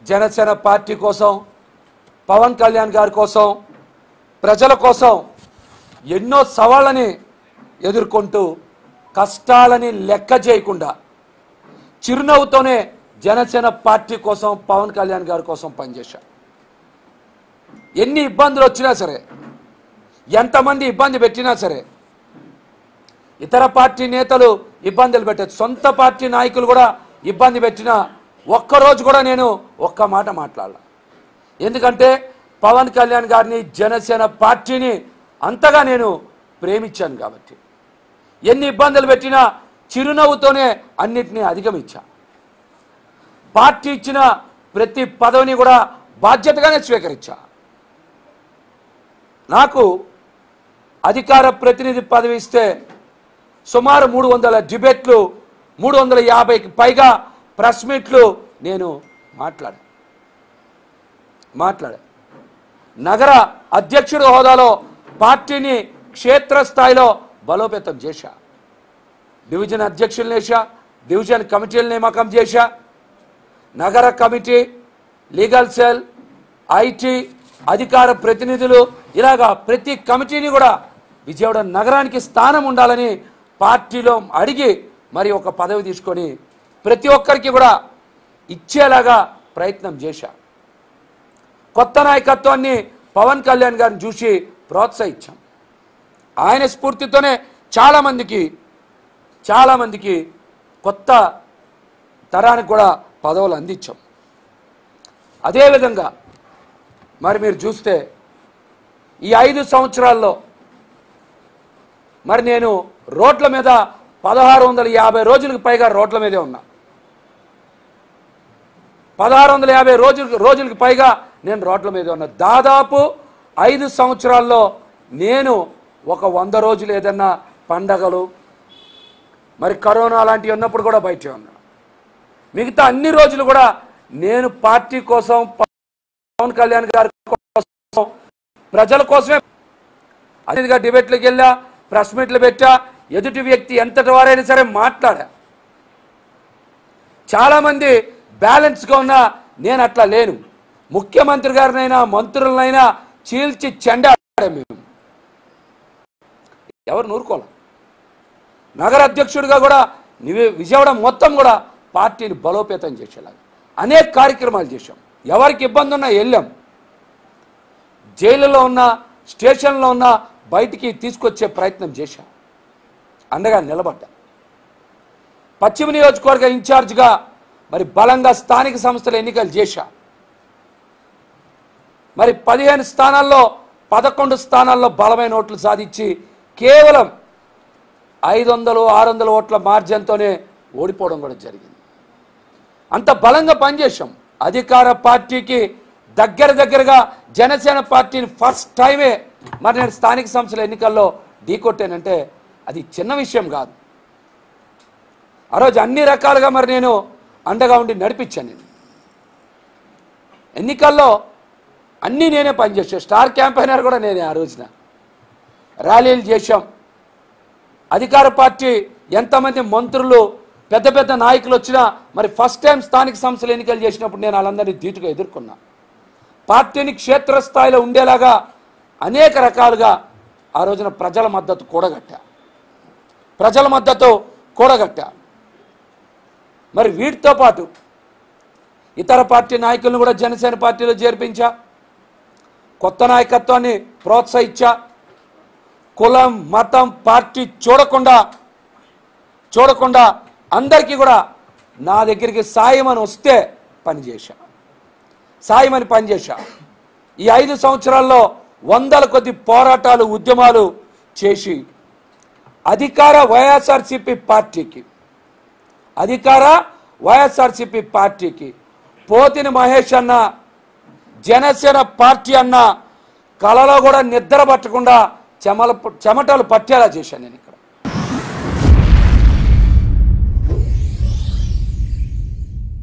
Janasena party కోసం, పవన్ కళ్యాణ్ గారి కోసం, ప్రజల కోసం ఎన్నో సవాళ్ళని ఎదుర్కొంటూ కష్టాలని లెక్క చేయకుండా చిరునవ్వుతోనే జనసేన పార్టీ కోసం, పవన్ కళ్యాణ్ గారి కోసం పనిచేశా. ఎన్ని ఇబ్బందులు వచ్చినా సరే, ఎంతమంది ఇబ్బంది పెట్టినా సరే, ఇతర పార్టీ నేతలు ఇబ్బందులు పెట్టచ్చు, సొంత పార్టీ నాయకులు కూడా ఇబ్బంది పెట్టినా ఒక్కరోజు కూడా నేను ఒక్క మాట మాట్లాడాల. ఎందుకంటే పవన్ కళ్యాణ్ గారిని, జనసేన పార్టీని అంతగా నేను ప్రేమించాను కాబట్టి. ఎన్ని ఇబ్బందులు పెట్టినా చిరునవ్వుతోనే అన్నిటినీ అధిగమించా. పార్టీ ఇచ్చిన ప్రతి పదవిని కూడా బాధ్యతగానే స్వీకరించా. నాకు అధికార ప్రతినిధి పదవి ఇస్తే సుమారు 300 డిబేట్లు, 350కి పైగా ప్రెస్ మీట్లు నేను మాట్లాడా. నగర అధ్యక్షుడి హోదాలో పార్టీని క్షేత్రస్థాయిలో బలోపేతం చేశా. డివిజన్ అధ్యక్షులను వేశా, డివిజన్ కమిటీలు నియామకం చేశా. నగర కమిటీ, లీగల్ సెల్, ఐటీ, అధికార ప్రతినిధులు, ఇలాగా ప్రతి కమిటీని కూడా విజయవాడ నగరానికి స్థానం ఉండాలని పార్టీలో అడిగి మరి ఒక పదవి తీసుకొని ప్రతి ఒక్కరికి కూడా ఇచ్చేలాగా ప్రయత్నం చేశా. కొత్త నాయకత్వాన్ని పవన్ కళ్యాణ్ గారిని చూసి ప్రోత్సహించాం. ఆయన స్ఫూర్తితోనే చాలామందికి కొత్త తరానికి కూడా పదవులు అందించాం. అదేవిధంగా మరి మీరు చూస్తే ఈ 5 సంవత్సరాల్లో మరి నేను రోడ్ల మీద 1650 రోజులకు పైగా రోడ్ల మీదే ఉన్నా. 1650 రోజులకు పైగా నేను రోడ్ల మీదే ఉన్నా. దాదాపు 5 సంవత్సరాల్లో నేను ఒక 100 రోజులు ఏదన్నా పండగలు, మరి కరోనా లాంటివి ఉన్నప్పుడు కూడా బయటే ఉన్నా. మిగతా అన్ని రోజులు కూడా నేను పార్టీ కోసం, పవన్ కళ్యాణ్ గారి కోసం, ప్రజల కోసమే అదేవిధంగా డిబేట్లకు వెళ్ళా, ప్రెస్ మీట్లు పెట్టా. ఎదుటి వ్యక్తి ఎంతటి వారైనా సరే మాట్లాడా. చాలామంది బ్యాలెన్స్గా ఉన్నా నేను అట్లా లేను. ముఖ్యమంత్రి గారినైనా మంత్రులనైనా చీల్చి చెండాడా. మేము ఎవరు నూరుకోలే. నగర అధ్యక్షుడిగా కూడా విజయవాడ మొత్తం కూడా పార్టీని బలోపేతం చేసేలాగా అనేక కార్యక్రమాలు చేశాం. ఎవరికి ఇబ్బంది ఉన్నా వెళ్ళాం. జైలులో ఉన్న, స్టేషన్లో ఉన్న బయటికి తీసుకొచ్చే ప్రయత్నం చేశాం. అండగా నిలబడ్డా. పశ్చిమ నియోజకవర్గ ఇన్ఛార్జిగా మరి బలంగా స్థానిక సంస్థల ఎన్నికలు చేశా. మరి 15 స్థానాల్లో 11 స్థానాల్లో బలమైన ఓట్లు సాధించి కేవలం 500-600 ఓట్ల మార్జిన్తోనే ఓడిపోవడం కూడా జరిగింది. అంత బలంగా పనిచేశాం. అధికార పార్టీకి దగ్గరగా జనసేన పార్టీని ఫస్ట్ టైమే మరి నేను స్థానిక సంస్థల ఎన్నికల్లో ఢీకొట్టానంటే అది చిన్న విషయం కాదు. ఆ రోజు అన్ని రకాలుగా మరి నేను అండగా ఉండి నడిపించాను. నేను ఎన్నికల్లో అన్నీ నేనే పనిచేసాను. స్టార్ క్యాంపెయినర్ కూడా నేనే. ఆ రోజున ర్యాలీలు చేశాం. అధికార పార్టీ ఎంతమంది మంత్రులు, పెద్ద నాయకులు వచ్చినా మరి ఫస్ట్ టైం స్థానిక సంస్థల ఎన్నికలు చేసినప్పుడు నేను వాళ్ళందరినీ ధీటుగా ఎదుర్కొన్నా. పార్టీని క్షేత్రస్థాయిలో ఉండేలాగా అనేక రకాలుగా ఆ రోజున ప్రజల మద్దతు కూడగట్టా. మరి వీటితో పాటు ఇతర పార్టీ నాయకులను కూడా జనసేన పార్టీలో చేర్పించా. కొత్త నాయకత్వాన్ని ప్రోత్సహించా. కులం, మతం, పార్టీ చూడకుండా అందరికీ కూడా నా దగ్గరికి సాయమని వస్తే పనిచేశా. ఈ 5 సంవత్సరాల్లో 100ల కొద్ది పోరాటాలు, ఉద్యమాలు చేసి అధికార వైఎస్ఆర్సీపీ పార్టీకి పోతిని మహేష్ అన్న, జనసేన పార్టీ అన్న కలలో కూడా నిద్ర పట్టకుండా చెమటలు పట్టేలా చేశాను నేను.